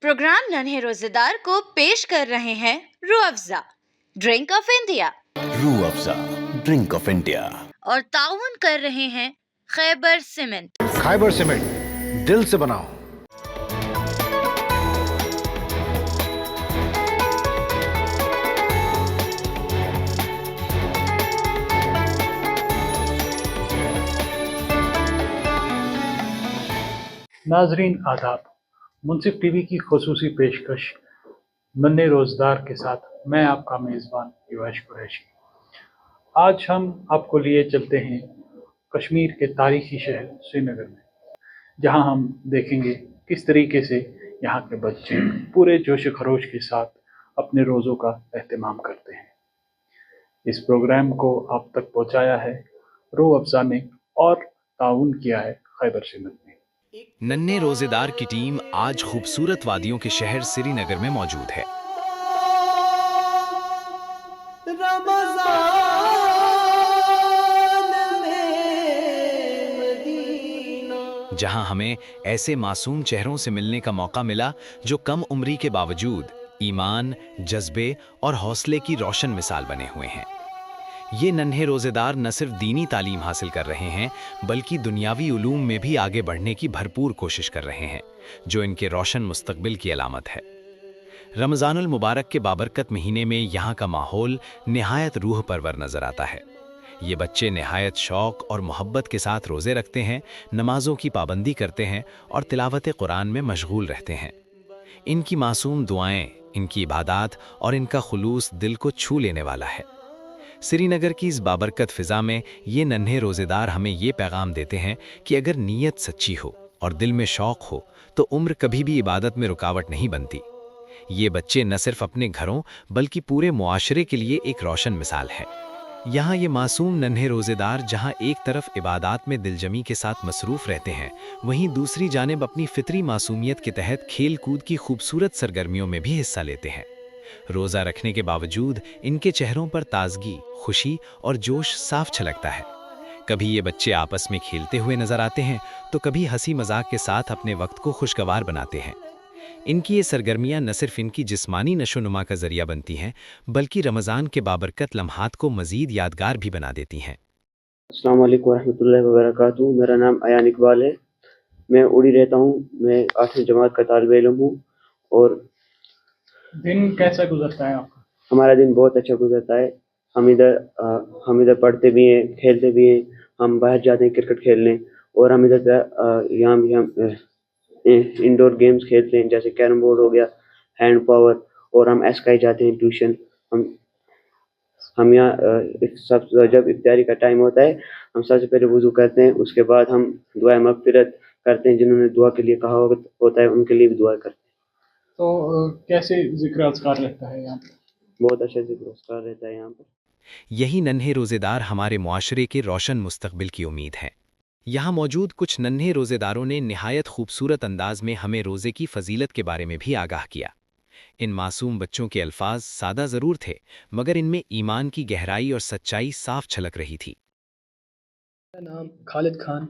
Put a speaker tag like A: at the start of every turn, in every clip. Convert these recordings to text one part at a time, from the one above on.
A: Programme नन्हे रोजेदार को पेश कर रहे हैं Rooh Afza drink of India
B: Rooh Afza drink of India
A: और ताउन कर रहे हैं खैबर सीमेंट।
C: खैबर सीमेंट दिल से बनाओ।
D: नाजरीन आदाब, मुंसिफ टीवी की खुसूसी पेशकश नन्हे रोजदार के साथ मैं आपका मेज़बान युवेश कुरैशी। आज हम आपको लिए चलते हैं कश्मीर के तारीखी शहर श्रीनगर में, जहां हम देखेंगे किस तरीके से यहाँ के बच्चे पूरे जोश खरोश के साथ अपने रोज़ों का एहतमाम करते हैं। इस प्रोग्राम को आप तक पहुँचाया है रूह अफ़ज़ा ने और ताउन किया है खैबर सीमेंट ने।
E: नन्हे रोजेदार की टीम आज खूबसूरत वादियों के शहर श्रीनगर में मौजूद है, जहां हमें ऐसे मासूम चेहरों से मिलने का मौका मिला जो कम उम्री के बावजूद ईमान, जज्बे और हौसले की रोशन मिसाल बने हुए हैं। ये नन्हे रोजेदार न सिर्फ दीनी तालीम हासिल कर रहे हैं बल्कि दुनियावी उलूम में भी आगे बढ़ने की भरपूर कोशिश कर रहे हैं, जो इनके रोशन मुस्तकबिल की अलामत है। रमज़ानुल मुबारक के बाबरकत महीने में यहाँ का माहौल निहायत रूह परवर नज़र आता है। ये बच्चे निहायत शौक़ और मोहब्बत के साथ रोज़े रखते हैं, नमाज़ों की पाबंदी करते हैं और तिलावत कुरान में मशगूल रहते हैं। इनकी मासूम दुआएं, इनकी इबादत और इनका खुलूस दिल को छू लेने वाला है। श्रीनगर की इस बाबरकत फ़िज़ा में ये नन्हे रोज़ेदार हमें ये पैगाम देते हैं कि अगर नीयत सच्ची हो और दिल में शौक़ हो तो उम्र कभी भी इबादत में रुकावट नहीं बनती। ये बच्चे न सिर्फ अपने घरों बल्कि पूरे मुआशरे के लिए एक रोशन मिसाल है। यहाँ ये मासूम नन्हे रोज़ेदार जहाँ एक तरफ इबादत में दिलजमी के साथ मसरूफ़ रहते हैं, वहीं दूसरी जानिब अपनी फितरी मासूमियत के तहत खेल कूद की खूबसूरत सरगर्मियों में भी हिस्सा लेते हैं। रोज़ा रखने के बावजूद इनके चेहरों पर ताजगी, खुशी और जोश साफ छलकता है। कभी ये बच्चे आपस में खेलते हुए नजर आते हैं तो कभी हंसी मजाक के साथ अपने वक्त को खुशगवार बनाते हैं। इनकी ये सरगर्मियां न सिर्फ इनकी जिस्मानी नशोनुमा का जरिया बनती हैं बल्कि रमज़ान के बाबरकत लम्हात को मज़ीद यादगार भी बना देती हैं।
F: अस्सलाम वालेकुम रहमतुल्लाहि व बरकातहू। मेरा नाम अयान इकबाल है, मैं उड़ी रहता हूँ। मैं 8वीं जमात का तालिब इल्म हूँ। और
D: दिन कैसा गुजरता है आपका?
F: हमारा दिन बहुत अच्छा गुजरता है। हम इधर पढ़ते भी हैं, खेलते भी हैं। हम बाहर जाते हैं क्रिकेट खेलने, और हम इधर यहाँ भी हम इंडोर गेम्स खेलते हैं, जैसे कैरम बोर्ड हो गया, हैंड पावर, और हम एसकाई जाते हैं ट्यूशन। हम यहाँ सब जब इफ्तारी का टाइम होता है हम सबसे पहले वुज़ू करते हैं, उसके बाद हम दुआ मग़फ़िरत करते हैं। जिन्होंने दुआ के लिए कहा होता है उनके लिए भी दुआ करते हैं।
D: तो कैसे ज़िक्र अज़कार रहता है यहाँ पर?
F: बहुत अच्छा ज़िक्र अज़कार रहता है यहाँ पर।
E: यही नन्हे रोज़ेदार हमारे मुआशरे के रोशन मुस्तकबिल की उम्मीद हैं। यहाँ मौजूद कुछ नन्हे रोज़ेदारों ने निहायत खूबसूरत अंदाज में हमें रोज़े की फ़जीलत के बारे में भी आगाह किया। इन मासूम बच्चों के अल्फाज सादा ज़रूर थे, मगर इनमें ईमान की गहराई और सच्चाई साफ छलक रही थी।
G: मेरा नाम खालिद खान,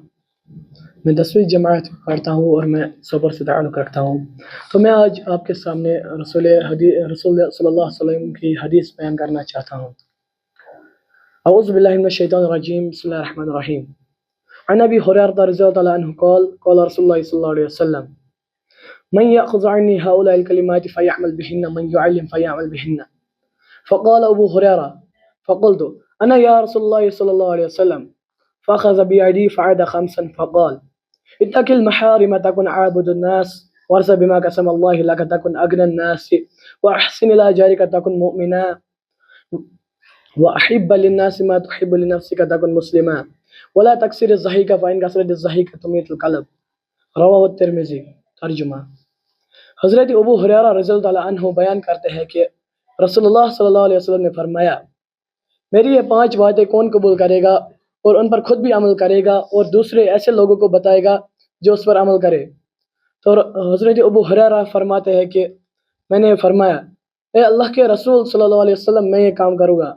G: मैं 10वीं जमात पढ़ता हूँ और मैं सबर से ताल्लुक़ रखता हूँ। तो मैं आज आपके सामने रसूल सल्लल्लाहु अलैहि वसल्लम की हदीस बयान करना चाहता हूँ। अऊज़ु बिल्लाहि मिनश शैतानिर रजीम, बिस्मिल्लाहिर रहमानिर रहीम। अन अबी हुरैरह रज़ियल्लाहु अन्हु क़ाल रसूलुल्लाह सल्लल्लाहु अलैहि वसल्लम मन यअख़ुज़ु अन्नी हाउलाइल कलिमाति फ़यअमल बिहिन्ना मन युअल्लिम फ़यअमल बिहिन्ना फ़क़ाल अबू हुरैरह फ़क़ुल्तु अना या रसूलल्लाह सल्लल्लाहु अलैहि वसल्लम फ़अख़ज़ बियदी फ़अद ख़म्सन फ़क़ाल इत्तक़िल महारिम तकुन आबुदुन नास वर्ज़ बिमा क़सम अल्लाहु लक तकुन अग़नन नास वअहसिन इला जारिक तकुन मुमिना वअहिब्ब लिन्नास मा तुहिब्बु लिनफ्सिक तकुन मुस्लिमा वला तकसिर ज़हीक फ़इन कसरत ज़हीक तुमीतुल क़ल्ब। रवाहु तिर्मिज़ी। तर्जुमा। हज़रत अबू हुरैरा रज़ियल्लाहु अन्हु बयान करते हैं कि रसूलुल्लाह सल्लल्लाहु अलैहि वसल्लम ने फरमाया, मेरी ये 5 बातें कौन कबूल करेगा और उन पर खुद भी अमल करेगा और दूसरे ऐसे लोगों को बताएगा जो उस पर अमल करे। तो हज़रत अबू हुरैरा फरमाते हैं कि मैंने फरमाया, ए अल्लाह के रसूल सल्लल्लाहु अलैहि वसल्लम, मैं ये काम करूँगा।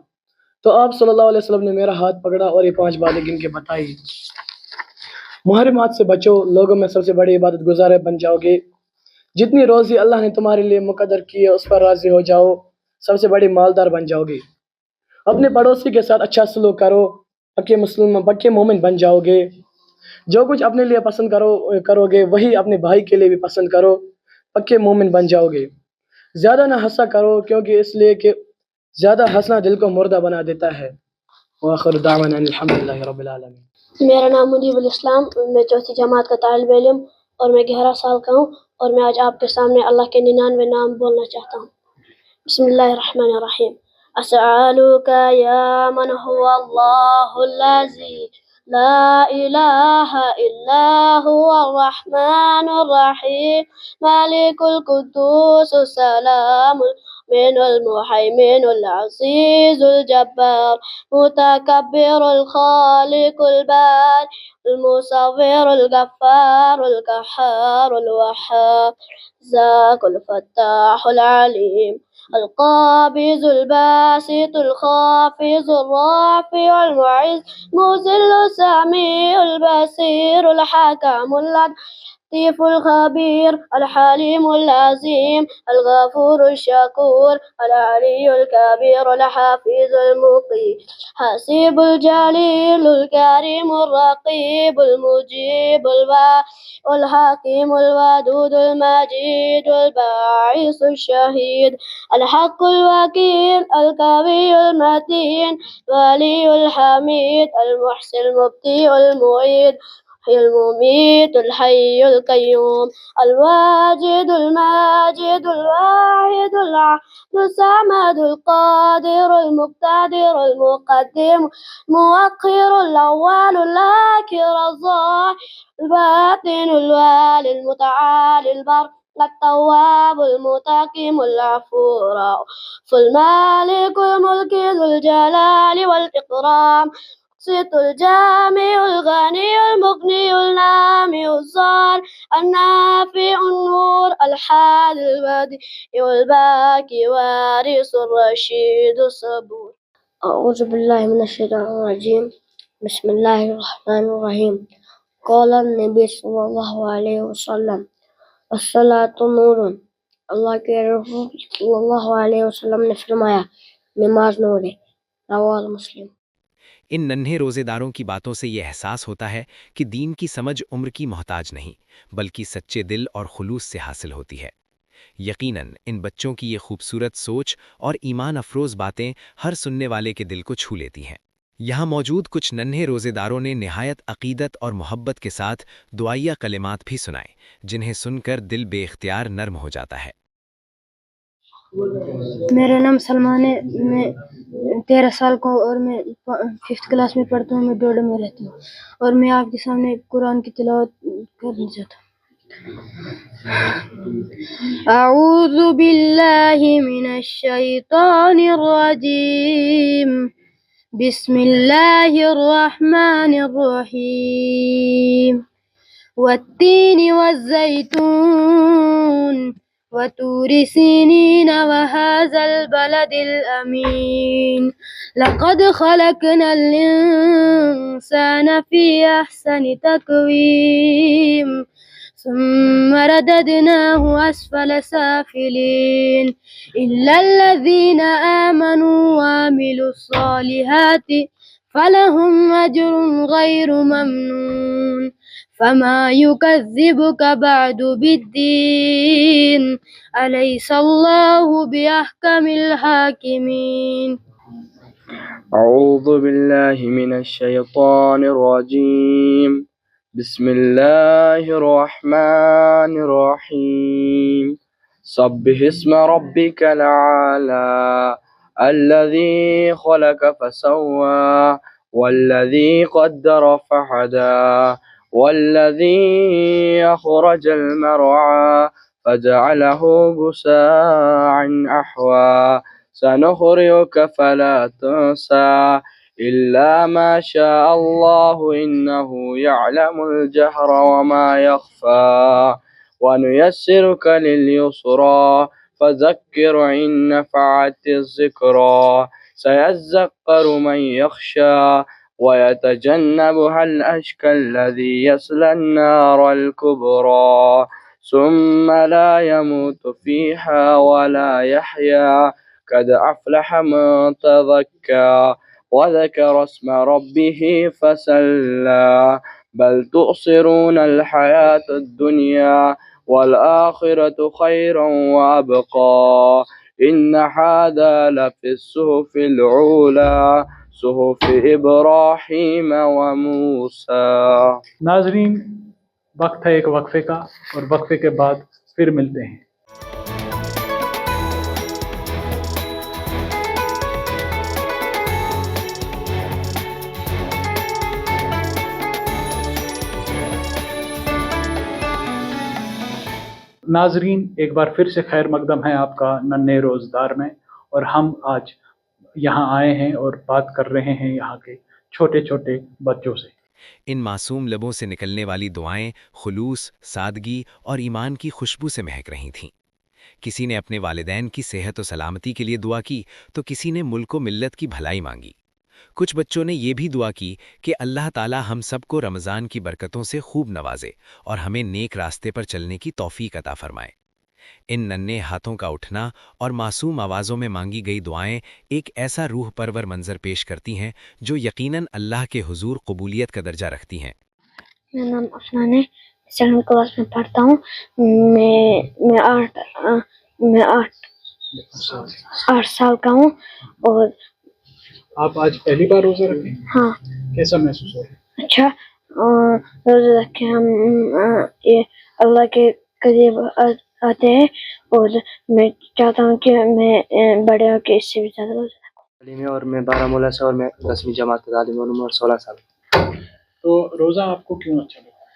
G: तो आप सल्लल्लाहु अलैहि वसल्लम ने मेरा हाथ पकड़ा और ये 5 बातें गिन के बताई। मुहर्रमात से बचो, लोगों में सबसे बड़ी इबादत गुज़ार बन जाओगे। जितनी रोज़ी अल्लाह ने तुम्हारे लिए मुकद्दर की है उस पर राज़ी हो जाओ, सबसे बड़ी मालदार बन जाओगे। अपने पड़ोसी के साथ अच्छा सलूक करो, पक्के मोमिन बन जाओगे। जो कुछ अपने लिए पसंद करोगे वही अपने भाई के लिए भी पसंद करो, पक्के मोमिन बन जाओगे। ज़्यादा ना हंसा करो क्योंकि इसलिए कि ज़्यादा हंसना दिल को मुर्दा बना देता है। वाखिर दावाना अल्हम्दुलिल्लाहि रब्बिल आलमीन।
H: मेरा नाम मुनीबुल इस्लाम, मैं चौथी जमात का तालिब इल्म और मैं 11 साल का हूँ और मैं आज आपके सामने अल्लाह के 99 नाम बोलना चाहता हूँ। बिस्मिल्लाहिर्रहमानिर्रहीम। अस्अलुका या मन हुवा अल्लाहुल लज़ी ला इलाहा इल्ला हुवल रहमानुर रहीम मालिकुल कुद्दूस सलामुल मुमिनुल मुहैमिनुल अज़ीज़ुल जब्बार मुतकब्बिरुल खालिकुल बारि المصور الغفار القهار الوهاب ذاك الفتاح العليم القابض الباسط الخافض الرافع المعز المذل السميع البصير الحكم اللطيف الخبير الحليم العظيم الغفور الشكور العلي الكبير الحفيظ المقيت حسيب الجليل الكريم الرقيب المجيب الحكيم الودود المجيد الباعث الشهيد الحق الوكيل القوي المتين ولي الحميد المحسن المبدئ المعيد المميت الحي القيوم الواجد الماجد الواحد الأحد الصمد القادر المقتدر المقدم المؤخر الأول الآخر الظاهر الباطن الوالي المتعالي البر التواب المتقيم العفو المالك الملك ذو الجلال والإكرام الباسط الجامع الغني المغني النامي الظاهر النافع النور الحاد البديع الباقي وارث الرشيد الصبور. أعوذ بالله من الشيطان الرجيم. بسم الله الرحمن الرحيم. قال النبي صلى الله عليه वसल्लम अस्सलातु नूरुन। अल्लाह के रसूल सल्लल्लाहु अलैहि वसल्लम ने फरमाया, नमाज नूर है। रवाह मुस्लिम।
E: इन नन्हे रोजेदारों की बातों से ये एहसास होता है कि दीन की समझ उम्र की मोहताज नहीं, बल्कि सच्चे दिल और खुलूस से हासिल होती है। यकीनन इन बच्चों की ये खूबसूरत सोच और ईमान अफरोज बातें हर सुनने वाले के दिल को छू लेती हैं। यहाँ मौजूद कुछ नन्हे रोजेदारों ने निहायत अकीदत और मोहब्बत के साथ दुआया कलिमात भी सुनाए, जिन्हें सुनकर दिल बेख्तियार नर्म हो जाता है।
H: मेरा नाम सलमान है, मैं 13 साल का हूँ और मैं 5th क्लास में पढ़ता हूँ। मैं डोडा में रहता हूँ और मैं आपके सामने कुरान की तिलावत करना चाहता हूँ। अऊज़ु बिल्लाहि मिनश शैतानिर रजीम। बिस्मिल्लाहिर रहमानिर रहीम। वत्तीनि वज़्ज़ैतून वतूर सीनीन वहाज़ल बलदिल अमीन। लक़द ख़लक़नल इंसान फ़ी अहसनि तक़वीम सुम्मा रददनाहु अस्फ़ल साफ़िलीन इल्लल्लज़ीना आमनू वअमिलुस्सालिहाति फ़लहुम अज्रुन ग़ैरु ममनून। फमा युकज़्ज़िबुका बअदु बिद्दीन अलैहिस्सलाहु बिअहकमिल हाकिमीन।
F: أعوذ بالله من الشيطان الرجيم. بسم الله الرحمن الرحيم. سبح اسم ربك الأعلى الذي خلق فسوى والذي قدر فهدى والذي أخرج المرعى فجعله غثاء أحوى سنقرئك فلا تنسى إلا ما شاء الله إنه يعلم الجهر وما يخفى ونيسرك لليسرى فذكر إن نفعت الذكرى سيذكر من يخشى ويتجنبها الأشقى الذي يصلى النار الكبرى
I: ثم لا يموت فيها ولا يحيا قد أفلح من تزكى وذكر اسم ربه فصلى بل تؤثرون الحياة الدنيا والآخرة خير وأبقى إن هذا لفي الصحف العولى صحف إبراهيم وموسى.
D: नाजरीन, वक्त है एक वक्फे का और वक्फे के बाद फिर मिलते हैं. नाजरीन, एक बार फिर से खैर मकदम है आपका नन्हे रोज़दार में, और हम आज यहाँ आए हैं और बात कर रहे हैं यहाँ के छोटे छोटे बच्चों से.
E: इन मासूम लबों से निकलने वाली दुआएं खुलूस, सादगी और ईमान की खुशबू से महक रही थीं। किसी ने अपने वालिदैन की सेहत और सलामती के लिए दुआ की तो किसी ने मुल्क व मिल्लत की भलाई मांगी। कुछ बच्चों ने ये भी दुआ की कि अल्लाह ताला हम सबको रमज़ान की बरकतों से खूब नवाजे और हमें नेक रास्ते पर चलने की तौफीक अता फरमाए। इन नन्हे हाथों का उठना और मासूम आवाज़ों में मांगी गई दुआएं एक ऐसा रूह परवर मंजर पेश करती हैं जो यकीनन अल्लाह के हुजूर कबूलियत का दर्जा रखती हैं।
H: मेरा नाम अफनान है, 7वीं क्लास में पढ़ता हूँ। मैं आठ साल का हूँ। और
D: आप आज पहली बार रोज़ा रखे?
H: हाँ।
D: कैसा महसूस हो रहा है?
H: अच्छा, रोज़ा रखे हम ये अल्लाह के करीब आते हैं, और मैं चाहता हूँ कि मैं बड़े होकर इससे भी ज़्यादा रोज़ा
F: तालीम है और मैं बारामूला से और मैं 10वीं जमात का तालीम और उम्र 16 साल।
D: तो रोज़ा आपको क्यों अच्छा लगता है?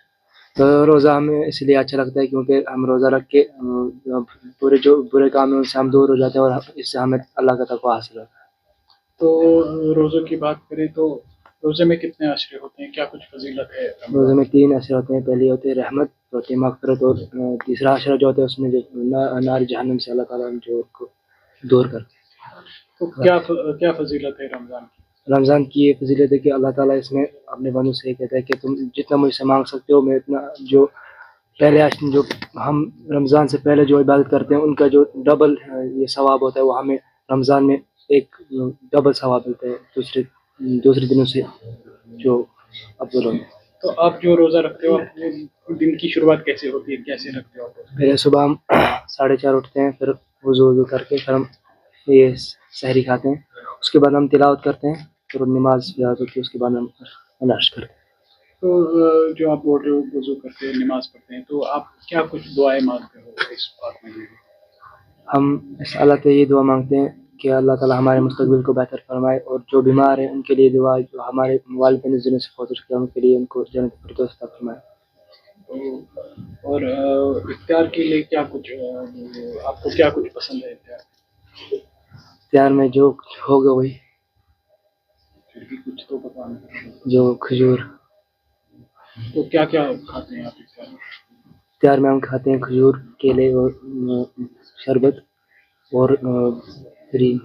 F: तो रोज़ा हमें इसलिए अच्छा लगता है क्योंकि हम रोज़ा रख के बुरे काम हैं उनसे हम दूर हो जाते हैं और इससे हमें अल्लाह का तक़वा हासिल होता है।
D: तो रोज़ों की बात करें तो रोज़े में कितने अशरे होते हैं, क्या कुछ फजीलत है?
F: रोज़े में 3 अशरे होते हैं। पहले होते हैं रहमत, होती है मग़फ़िरत, और तीसरा अशरा जो होता है उसमें जो नार जहन्नम से अल्लाह ताला जो उसको दूर करते हैं।
D: तो क्या फजीलत है रमज़ान की?
F: रमज़ान की ये फजीलत है कि अल्लाह ताला इसमें अपने बंदों से कहता है कि तुम जितना मुझसे मांग सकते हो, मैं इतना जो पहले जो हम रमज़ान से पहले जो इबादत करते हैं उनका जो डबल ये सवाब होता है वो हमें रमज़ान में एक डबल सवाब मिलता है दूसरे दिनों से जो अफजल होता है।
D: तो आप जो रोज़ा रखते हो, अपने दिन की शुरुआत कैसे होती है, कैसे रखते हो आप?
F: पहले सुबह हम 4:30 उठते हैं, फिर वज़ू करके फिर हम ये सहरी खाते हैं, उसके बाद हम तिलावत करते हैं, फिर नमाज होती है, उसके बाद हम नाश्ता करते हैं।
D: तो जो आप बोल रहे हो वज़ू करते हैं, नमाज पढ़ते हैं, तो आप क्या कुछ दुआएं मांगते हो इस बात में?
F: हम इस अल्लाह से ये दुआ मांगते हैं कि अल्लाह ताला हमारे मुस्तक़बिल को बेहतर फरमाए, और जो बीमार हैं उनके लिए दुआ, जो हमारे वालिदैन जिन्हें से फौत हो चुके हैं उनके लिए उनको जन्नत फिरदौस अता फरमाए।
D: और इफ्तार के लिए क्या कुछ आपको क्या कुछ पसंद है
F: इफ्तार में जो होगा वही,
D: फिर भी कुछ तो पता
F: जो खजूर।
D: तो क्या क्या खाते हैं आप इफ्तार में?
F: इफ्तार में हम खाते हैं खजूर, केले और शरबत और क्रीम।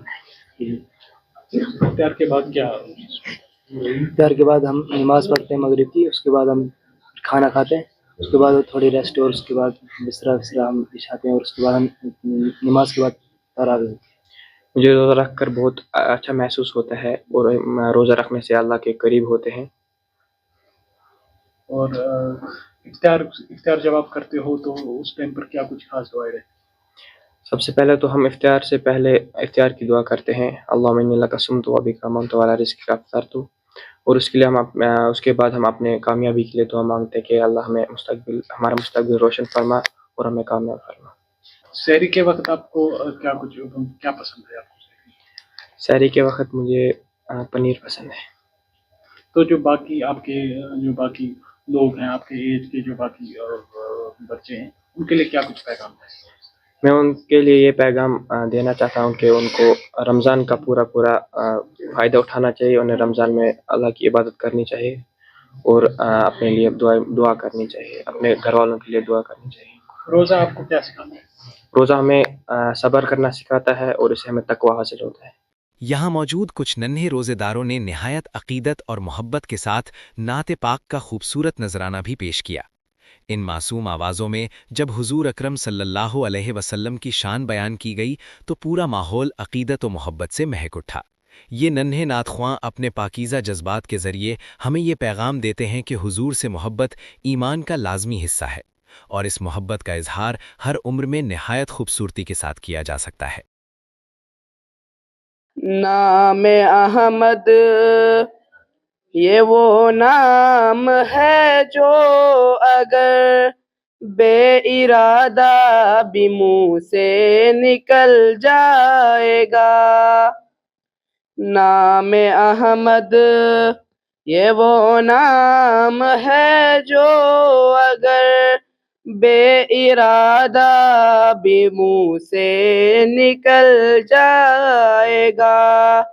D: इफ्तार के बाद क्या?
F: इफ्तार के बाद हम नमाज़ पढ़ते हैं मगरिब की, उसके बाद हम खाना खाते हैं, उसके बाद थोड़ी रेस्ट, और उसके बाद बिस्तरा हम बिछाते हैं, और उसके बाद हम नमाज के बाद तरावी।
I: मुझे रोज़ा रख कर बहुत अच्छा महसूस होता है और रोज़ा रखने से अल्लाह के करीब होते हैं।
D: और इफ्तार जब आप करते हो तो उस टाइम पर क्या कुछ खास दुआएं रहती?
I: सबसे पहले तो हम इफ्तार से पहले इफ्तार की दुआ करते हैं, अल्लाहुम्मा इन्नी लका सुम्तु व बिका अमन्तु वअला रिज़्क़िका अफ़्तरतु, और उसके लिए उसके बाद हम अपने कामयाबी के लिए दुआ मांगते हैं कि अल्लाह हमें हमारा मुस्तक़बिल रोशन फरमा और हमें कामयाब फरमा।
D: सहरी के वक्त आपको क्या पसंद है आपको?
I: सहरी के वक्त मुझे पनीर पसंद है।
D: तो जो बाकी लोग हैं आपके एज के, जो बाकी बच्चे हैं, उनके लिए क्या कुछ पैगाम है?
I: मैं उनके लिए ये पैगाम देना चाहता हूँ कि उनको रमज़ान का पूरा फ़ायदा उठाना चाहिए, उन्हें रमज़ान में अल्लाह की इबादत करनी चाहिए और अपने लिए दुआ करनी चाहिए, अपने घर वालों के लिए दुआ करनी चाहिए।
D: रोज़ा आपको क्या सिखाता है?
I: रोज़ा हमें सब्र करना सिखाता है और इससे हमें तकवा हासिल होता है।
E: यहाँ मौजूद कुछ नन्हे रोज़ेदारों ने निहायत अक़ीदत और मोहब्बत के साथ नात पाक का खूबसूरत नजराना भी पेश किया। ان معصوم آوازوں میں جب حضور اکرم صلی اللہ علیہ وسلم کی شان بیان کی گئی تو پورا ماحول عقیدت و محبت سے مہک اٹھا۔ یہ ننھے نعت خواں اپنے پاکیزہ جذبات کے ذریعے ہمیں یہ پیغام دیتے ہیں کہ حضور سے محبت ایمان کا لازمی حصہ ہے، اور اس محبت کا اظہار ہر عمر میں نہایت خوبصورتی کے ساتھ کیا جا سکتا ہے۔
J: نام احمد یہ وہ نام ہے جو اگر بے ارادہ بھی منہ سے نکل جائے گا۔ نام احمد یہ وہ نام ہے جو اگر بے ارادہ بھی منہ سے نکل جائے گا۔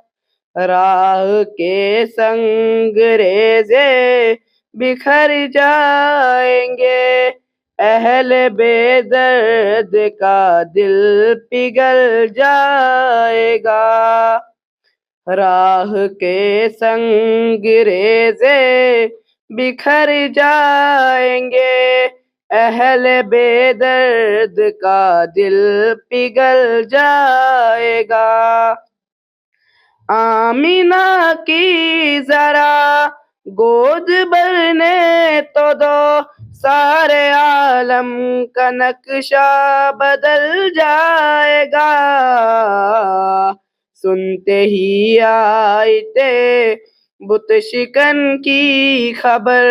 J: راہ کے سنگ ریزے بکھر جائیں گے، اہل بے درد کا دل پگھل جائے گا۔ راہ کے سنگ ریزے بکھر جائیں گے، اہل بے درد کا دل پگھل جائے گا۔ آمینہ کی ذرا گود بھرنے تو دو، سارے عالم کا نقشہ بدل جائے گا۔ سنتے ہی آئے بت شکن کی خبر،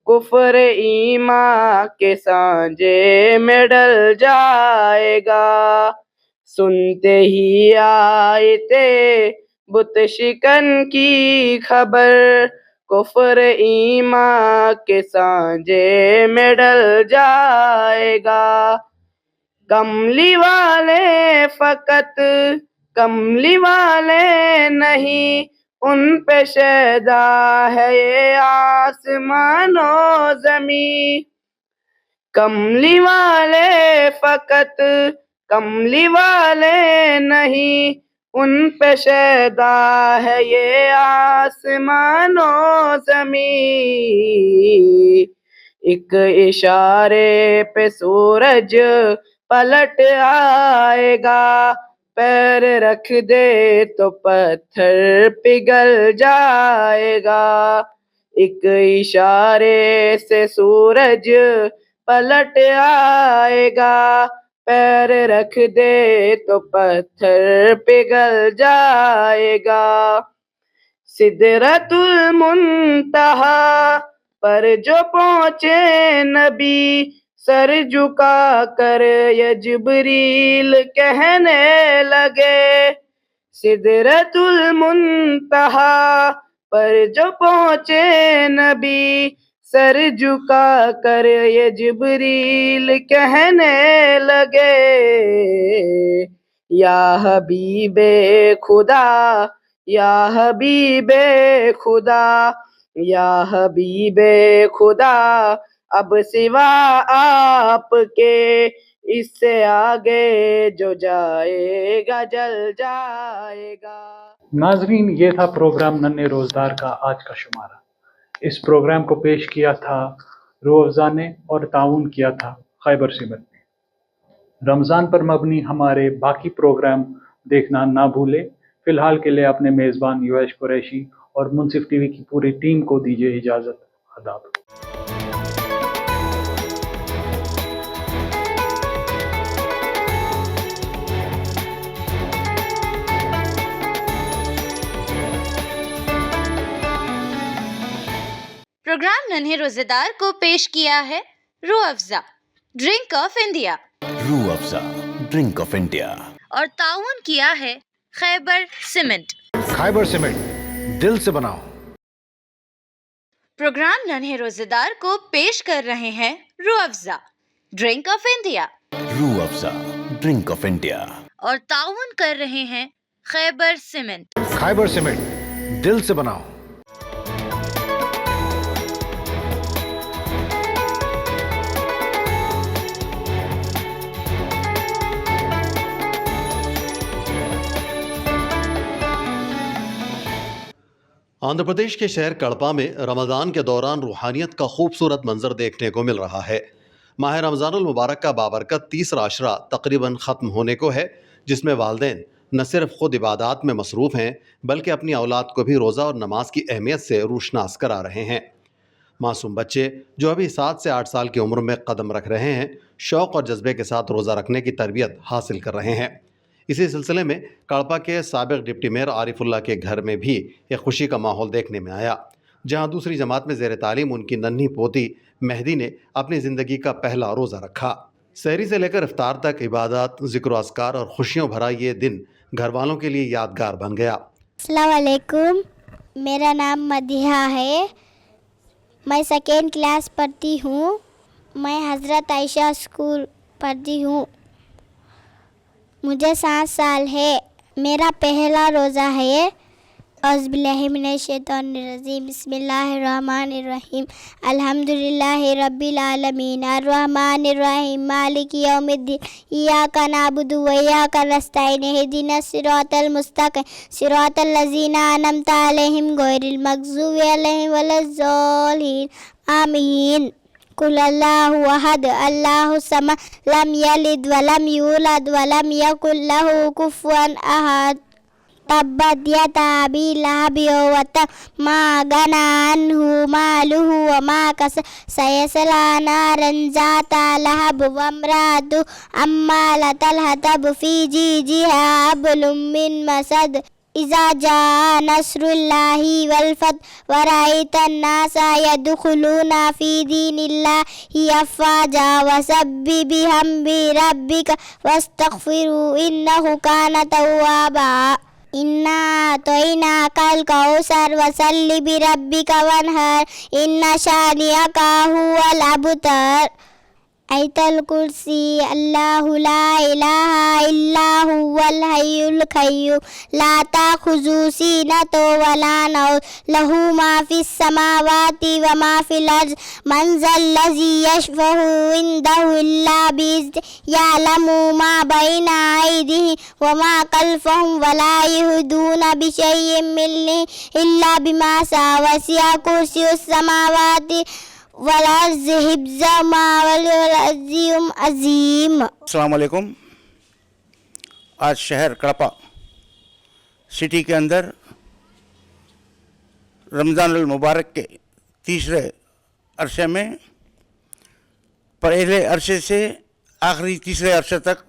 J: کفر ایمان کے سانجے میں ڈل جائے گا۔ سنتے ہی آئے بت شکن کی خبر، کفر ایمان کے سانجے میں ڈل جائے گا۔ کملی والے فقط کملی والے نہیں، ان پہ شیدا ہے یہ آسمان و زمین۔ کملی والے فقط کملی والے نہیں، ان پہ شیدا ہے یہ آسمان و زمین۔ ایک اشارے پہ سورج پلٹ آئے گا، پیر رکھ دے تو پتھر پگھل جائے گا۔ ایک اشارے سے سورج پلٹ آئے گا، پیر رکھ دے تو پتھر پگھل جائے گا۔ سدرۃ المنتہا پر جو پہنچے نبی، سر جھکا کر یہ جبریل کہنے لگے۔ سدرۃ المنتہا پر جو پہنچے نبی، سر جھکا کر یہ جبریل کہنے لگے۔ یا حبیب خدا یا حبیب خدا یا حبیب خدا، اب سوا آپ کے اس سے آگے جو جائے گا جل جائے گا۔
D: ناظرین، یہ تھا پروگرام ننھے روزدار کا آج کا شمارہ۔ اس پروگرام کو پیش کیا تھا روح افزا نے اور تعاون کیا تھا خیبر سیمنٹ نے۔ رمضان پر مبنی ہمارے باقی پروگرام دیکھنا نہ بھولے۔ فی الحال کے لیے اپنے میزبان یویش قریشی اور منصف ٹی وی کی پوری ٹیم کو دیجیے اجازت۔ آداب۔
A: پروگرام ننھے روزے دار کو پیش کیا ہے روح افزا ڈرنک آف انڈیا،
B: روح افزا ڈرنک آف انڈیا،
A: اور تعاون کیا ہے خیبر سیمنٹ۔
C: خیبر سیمنٹ، دل سے بناؤ۔
A: پروگرام ننھے روزے دار کو پیش کر رہے ہیں روح افزا ڈرنک آف انڈیا،
B: روح افزا ڈرنک آف انڈیا،
A: اور تعاون کر رہے ہیں خیبر سیمنٹ۔
C: خیبر سیمنٹ، دل سے بناؤ۔
K: آندھرا پردیش کے شہر کڑپا میں رمضان کے دوران روحانیت کا خوبصورت منظر دیکھنے کو مل رہا ہے۔ ماہ رمضان المبارک کا بابرکت تیسرا عشرہ تقریباً ختم ہونے کو ہے، جس میں والدین نہ صرف خود عبادات میں مصروف ہیں بلکہ اپنی اولاد کو بھی روزہ اور نماز کی اہمیت سے روشناس کرا رہے ہیں۔ معصوم بچے جو ابھی 7 سے 8 سال کی عمر میں قدم رکھ رہے ہیں، شوق اور جذبے کے ساتھ روزہ رکھنے کی تربیت حاصل کر رہے ہیں۔ اسی سلسلے میں کڑپا کے سابق ڈپٹی میئر عارف اللہ کے گھر میں بھی ایک خوشی کا ماحول دیکھنے میں آیا، جہاں دوسری جماعت میں زیر تعلیم ان کی ننھی پوتی مہدی نے اپنی زندگی کا پہلا روزہ رکھا۔ سحری سے لے کر افطار تک عبادات، ذکر و اذکار اور خوشیوں بھرا یہ دن گھر والوں کے لیے یادگار بن گیا۔
L: السلام علیکم، میرا نام مدیحہ ہے، میں 2nd کلاس پڑھتی ہوں، میں حضرت عائشہ اسکول پڑھتی ہوں، مجھے 7 سال ہے، میرا پہلا روزہ ہے۔ اعوذ باللہ من الشیطان الرجیم، بسم اللہ الرحمن الرحیم، الحمدللہ رب العالمین، الرحمن الرحیم، مالک یوم الدین، ایاک نعبد و ایاک نستعین، اہدنا الصراط المستقیم، صراط الذین انعمت علیہم غیر المغضوب علیہم ولا الضالین، آمین۔ قل اللہ احد اللہ الصمد لم یلد ولم یولد ولم یکن لہ کفوا احد۔ تبت یدا ابی لہب وتب ما اغنی عنہ مالہ وما کسب سیصلی نارا ذات لہب وامرأتہ حمالۃ الحطب فی جیدہا حبل من مسد۔ اذا جاء نصر اللہ والفتح ورأیت الناس يدخلون فی دین اللہ افواجا فسبح بحمد ربک واستغفرہ انہ کان توابا۔ انا اعطیناک الکوثر فصل بربک وانحر ان شانئک هو الابتر۔ آیت الکرسی، اللہ لا الہ الا هو الحی القیوم لا تأخذہ سینۃ ولا نوم لہ ما فی السماوات وما فی الارض من ذا الذی یشفع عندہ الا بإذنہ یعلم ما بین ایدیہم وما خلفہم ولا یحیطون بشیء من علمہ الا بما شاء وسع کرسیہ السماوات والارض حفظا ما والعظیم عظیم۔
M: السلام علیکم۔ آج شہر کڑپا سٹی کے اندر رمضان المبارک کے تیسرے عرصے میں پہلے عرصے سے آخری تیسرے عرصے تک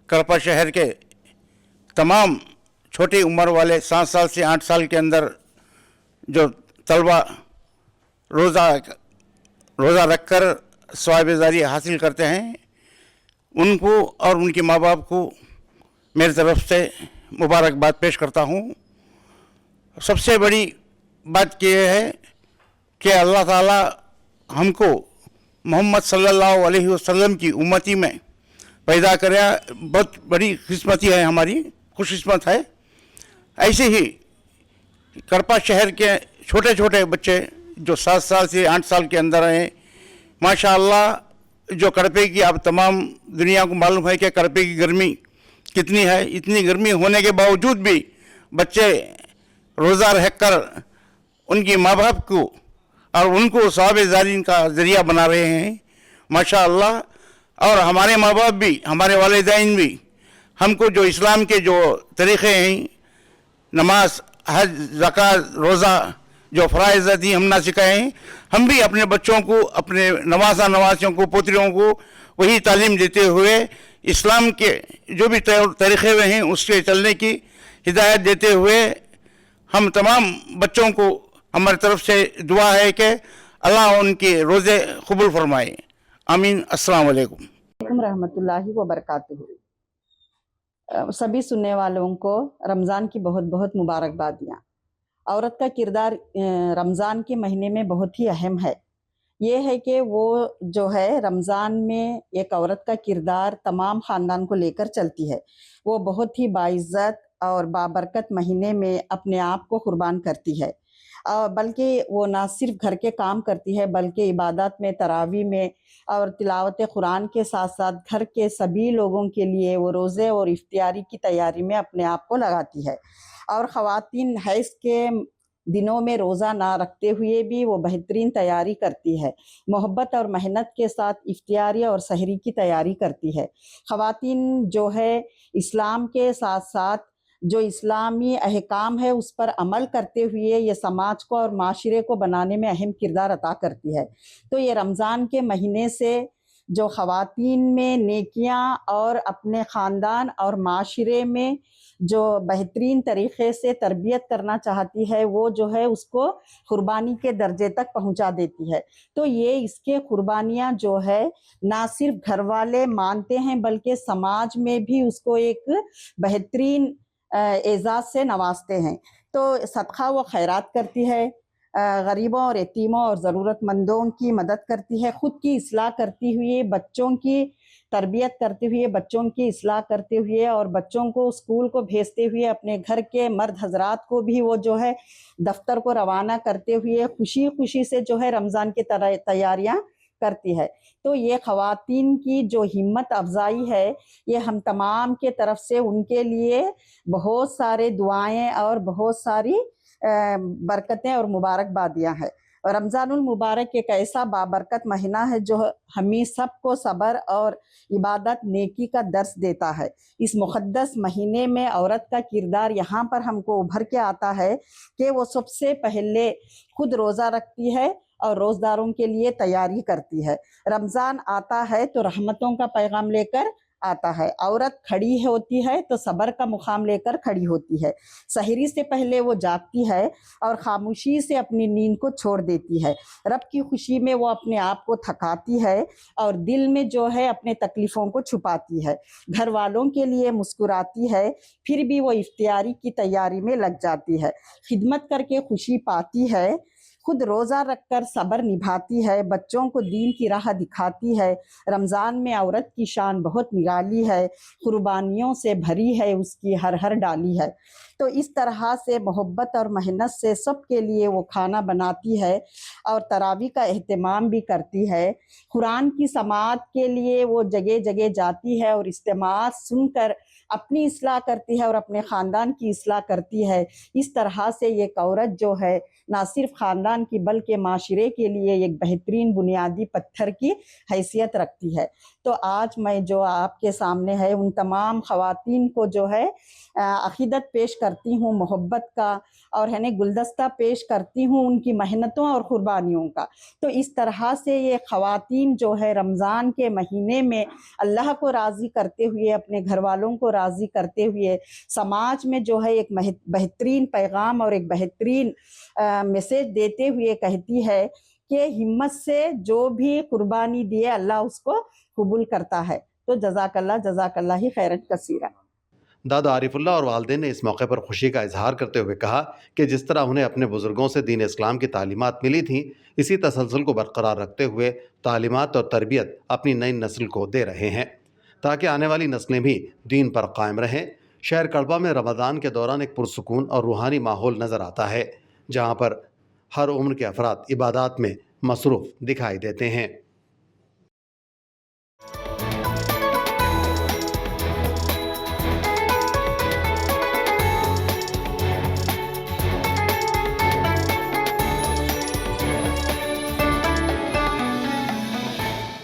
M: کڑپا شہر کے تمام چھوٹی عمر والے 7 سال سے 8 سال کے اندر جو طلبہ روزہ رکھ کر ثواب جاری حاصل کرتے ہیں، ان کو اور ان کے ماں باپ کو میری طرف سے مبارکباد پیش کرتا ہوں۔ سب سے بڑی بات یہ ہے کہ اللہ تعالیٰ ہم کو محمد صلی اللہ علیہ وسلم کی امتی میں پیدا کریا، بہت بڑی قسمتی ہے، ہماری خوش قسمت ہے۔ ایسے ہی کڑپا شہر کے چھوٹے چھوٹے بچے جو 7 سال سے 8 سال کے اندر ہیں، ماشاءاللہ جو کڑپے کی اب تمام دنیا کو معلوم ہے کہ کڑپے کی گرمی کتنی ہے، اتنی گرمی ہونے کے باوجود بھی بچے روزہ رہ کر ان کی ماں باپ کو اور ان کو ثواب جاری کا ذریعہ بنا رہے ہیں، ماشاءاللہ۔ اور ہمارے ماں باپ بھی، ہمارے والدین بھی ہم کو جو اسلام کے جو طریقے ہیں، نماز، حج، زکوٰۃ، روزہ، جو فرائض دی ہم نہ سکھائے ہیں، ہم بھی اپنے بچوں کو، اپنے نواسیوں کو، پوتریوں کو وہی تعلیم دیتے ہوئے اسلام کے جو بھی طریقے ہوئے ہیں اس کے چلنے کی ہدایت دیتے ہوئے ہم تمام بچوں کو ہماری طرف سے دعا ہے کہ اللہ ان کے روزے قبول فرمائے، آمین۔ السلام علیکم
N: رحمۃ اللہ وبرکاتہ۔ سبھی سننے والوں کو رمضان کی بہت بہت مبارکبادیاں۔ عورت کا کردار رمضان کے مہینے میں بہت ہی اہم ہے۔ یہ ہے کہ وہ جو ہے رمضان میں ایک عورت کا کردار تمام خاندان کو لے کر چلتی ہے۔ وہ بہت ہی باعزت اور بابرکت مہینے میں اپنے آپ کو قربان کرتی ہے، بلکہ وہ نہ صرف گھر کے کام کرتی ہے بلکہ عبادات میں، تراویح میں اور تلاوت قرآن کے ساتھ ساتھ گھر کے سبھی لوگوں کے لیے وہ روزے اور افطاری کی تیاری میں اپنے آپ کو لگاتی ہے۔ اور خواتین حیض کے दिनों में रोज़ा ना रखते हुए भी वो बेहतरीन तैयारी करती है, मोहब्बत और मेहनत के साथ इफ्तियारी और सहरी की तैयारी करती है। ख़वातीन जो है इस्लाम के साथ साथ जो इस्लामी अहकाम है उस पर अमल करते हुए ये समाज को और माशरे को बनाने में अहम किरदार अदा करती है। तो ये रमज़ान के महीने से जो ख़वातीन में नेकियां और अपने ख़ानदान और माशरे में जो बेहतरीन तरीक़े से तरबियत करना चाहती है वो जो है उसको क़ुरबानी के दर्जे तक पहुंचा देती है। तो ये इसके क़ुरबानियाँ जो है ना सिर्फ घर वाले मानते हैं बल्कि समाज में भी उसको एक बेहतरीन एज़ाज़ से नवाजते हैं। तो सदक़ा व खैरात करती है, गरीबों और यतीमों और ज़रूरतमंदों की मदद करती है, ख़ुद की इस्लाह करती हुए, बच्चों की तरबियत करते हुए, बच्चों की इस्लाह करते हुए और बच्चों को स्कूल को भेजते हुए, अपने घर के मर्द हजरात को भी वो जो है दफ्तर को रवाना करते हुए खुशी खुशी से जो है रमज़ान की तैयारियाँ करती है। तो ये ख़वातीन की जो हिम्मत अफजाई है ये हम तमाम के तरफ से उनके लिए बहुत सारे दुआएं और बहुत सारी बरकतें और मुबारकबादियाँ हैं। और रमज़ानुल मुबारक एक ऐसा बाबरकत महीना है जो हमें सबको सब्र और इबादत नेकी का दर्स देता है। इस मुक़द्दस महीने में औरत का किरदार यहाँ पर हमको उभर के आता है कि वो सबसे पहले खुद रोज़ा रखती है और रोज़दारों के लिए तैयारी करती है। रमज़ान आता है तो रहमतों का पैगाम लेकर आता है। औरत खड़ी होती है तो सब्र का मुकाम लेकर खड़ी होती है। सहरी से पहले वो जागती है और खामोशी से अपनी नींद को छोड़ देती है। रब की खुशी में वो अपने आप को थकाती है और दिल में जो है अपने तकलीफ़ों को छुपाती है। घर वालों के लिए मुस्कुराती है, फिर भी वो इफ्तियारी की तैयारी में लग जाती है। खिदमत करके खुशी पाती है, खुद रोज़ा रखकर सब्र निभाती है, बच्चों को दीन की राह दिखाती है। रमज़ान में औरत की शान बहुत निराली है, कुर्बानियों से भरी है उसकी हर डाली है। तो इस तरह से मोहब्बत और मेहनत से सब के लिए वो खाना बनाती है और तरावी का एहतमाम भी करती है। कुरान की समाअत के लिए वो जगह जगह जाती है और इज्तिमाअत सुनकर अपनी इस्लाह करती है और अपने ख़ानदान की इस्लाह करती है। इस तरह से एक औरत जो है ना सिर्फ ख़ानदान की बल्कि माशरे के लिए एक बेहतरीन बुनियादी पत्थर की हैसियत रखती है। तो आज मैं जो आपके सामने है उन तमाम ख़वातीन को जो है अक़ीदत पेश करती हूँ मोहब्बत का और है न गुलदस्ता पेश करती हूँ उनकी मेहनतों और क़ुरबानियों का। तो इस तरह से ये ख़वातीन जो है रमज़ान के महीने में अल्लाह को राज़ी करते हुए, अपने घर वालों को राज़ी करते हुए समाज में जो है एक बेहतरीन पैगाम और एक बेहतरीन मैसेज देते हुए कहती है कि हिम्मत से जो भी कुर्बानी दिए अल्लाह उसको कबूल करता है। तो जज़ाकल्लाह ही खैरन कसीरा।
K: दादा आरिफुल्लाह और वालिदैन ने इस मौके पर खुशी का इजहार करते हुए कहा कि जिस तरह उन्हें अपने बुज़ुर्गों से दीन इस्लाम की तालीमात मिली थीं, इसी तसलसल को बरकरार रखते हुए तालीमात और तरबियत अपनी नई नस्ल को दे रहे हैं ताकि आने वाली नस्लें भी दीन पर कायम रहें। शहर कड़बा में रमज़ान के दौरान एक पुरसुकून और रूहानी माहौल नज़र आता है, जहाँ पर हर उम्र के अफराद इबादत में मसरूफ़ दिखाई देते हैं।